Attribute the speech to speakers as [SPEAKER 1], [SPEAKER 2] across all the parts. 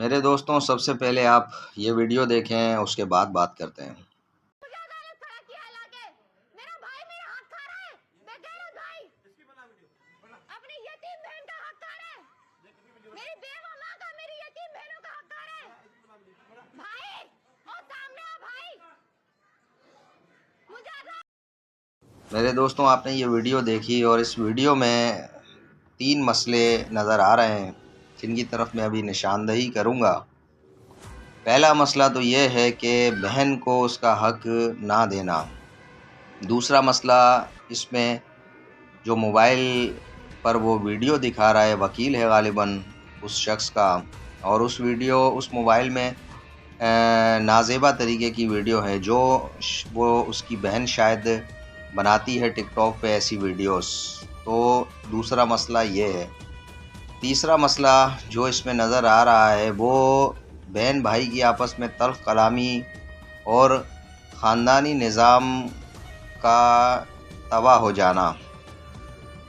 [SPEAKER 1] میرے دوستوں، سب سے پہلے آپ یہ ویڈیو دیکھیں، اس کے بعد بات کرتے ہیں۔ میرے دوستوں، آپ نے یہ ویڈیو دیکھی اور اس ویڈیو میں 3 مسئلے نظر آ رہے ہیں جن کی طرف میں ابھی نشاندہی کروں گا۔ پہلا مسئلہ تو یہ ہے کہ بہن کو اس کا حق نہ دینا۔ دوسرا مسئلہ اس میں جو موبائل پر وہ ویڈیو دکھا رہا ہے، وکیل ہے غالباً اس شخص کا، اور اس موبائل میں نازیبا طریقے کی ویڈیو ہے جو وہ اس کی بہن شاید بناتی ہے ٹک ٹاک پہ ایسی ویڈیوز۔ تو دوسرا مسئلہ یہ ہے۔ تیسرا مسئلہ جو اس میں نظر آ رہا ہے وہ بہن بھائی کی آپس میں تلخ کلامی اور خاندانی نظام کا تباہ ہو جانا۔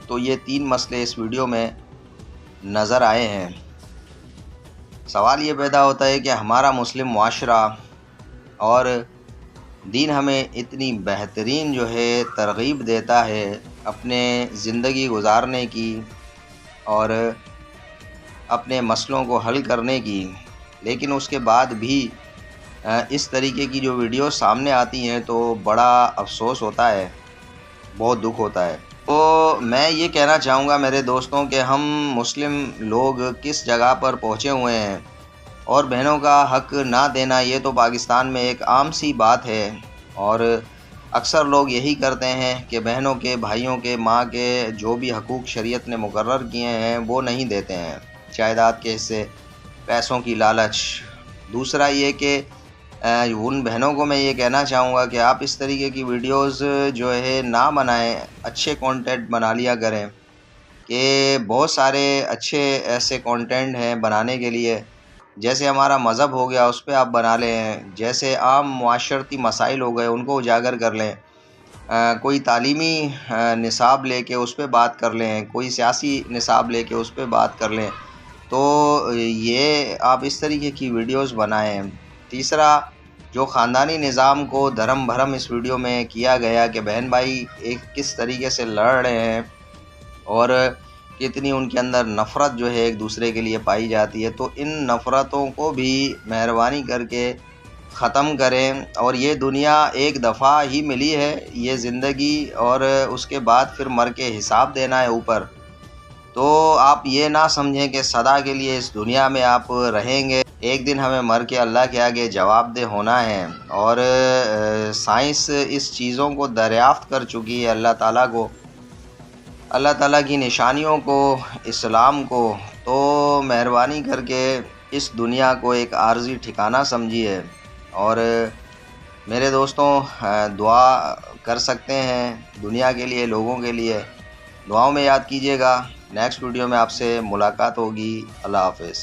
[SPEAKER 1] تو یہ 3 مسئلے اس ویڈیو میں نظر آئے ہیں۔ سوال یہ پیدا ہوتا ہے کہ ہمارا مسلم معاشرہ اور دین ہمیں اتنی بہترین جو ہے ترغیب دیتا ہے اپنے زندگی گزارنے کی اور اپنے مسئلوں کو حل کرنے کی، لیکن اس کے بعد بھی اس طریقے کی جو ویڈیو سامنے آتی ہیں تو بڑا افسوس ہوتا ہے، بہت دکھ ہوتا ہے۔ تو میں یہ کہنا چاہوں گا میرے دوستوں کہ ہم مسلم لوگ کس جگہ پر پہنچے ہوئے ہیں، اور بہنوں کا حق نہ دینا یہ تو پاکستان میں ایک عام سی بات ہے، اور اکثر لوگ یہی کرتے ہیں کہ بہنوں کے، بھائیوں کے، ماں کے جو بھی حقوق شریعت نے مقرر کیے ہیں وہ نہیں دیتے ہیں، جائیداد کے حصے، پیسوں کی لالچ۔ دوسرا یہ کہ ان بہنوں کو میں یہ کہنا چاہوں گا کہ آپ اس طریقے کی ویڈیوز جو ہے نہ بنائیں، اچھے کانٹینٹ بنا لیا کریں، کہ بہت سارے اچھے ایسے کانٹینٹ ہیں بنانے کے لیے، جیسے ہمارا مذہب ہو گیا اس پہ آپ بنا لیں، جیسے عام معاشرتی مسائل ہو گئے ان کو اجاگر کر لیں، کوئی تعلیمی نصاب لے کے اس پہ بات کر لیں، کوئی سیاسی نصاب لے کے اس پہ بات کر لیں، تو یہ آپ اس طریقے کی ویڈیوز بنائیں۔ تیسرا، جو خاندانی نظام کو دھرم بھرم اس ویڈیو میں کیا گیا کہ بہن بھائی کس طریقے سے لڑ رہے ہیں اور کتنی ان کے اندر نفرت جو ہے ایک دوسرے کے لیے پائی جاتی ہے، تو ان نفرتوں کو بھی مہربانی کر کے ختم کریں۔ اور یہ دنیا ایک دفعہ ہی ملی ہے، یہ زندگی، اور اس کے بعد پھر مر کے حساب دینا ہے اوپر۔ تو آپ یہ نہ سمجھیں کہ سدا کے لیے اس دنیا میں آپ رہیں گے، ایک دن ہمیں مر کے اللہ کے آگے جواب دہ ہونا ہے، اور سائنس اس چیزوں کو دریافت کر چکی ہے، اللہ تعالیٰ کی نشانیوں کو، اسلام کو۔ تو مہربانی کر کے اس دنیا کو ایک عارضی ٹھکانہ سمجھیے، اور میرے دوستوں دعا کر سکتے ہیں دنیا کے لیے، لوگوں کے لیے، دعاؤں میں یاد کیجیے گا۔ نیکسٹ ویڈیو میں آپ سے ملاقات ہوگی۔ اللہ حافظ۔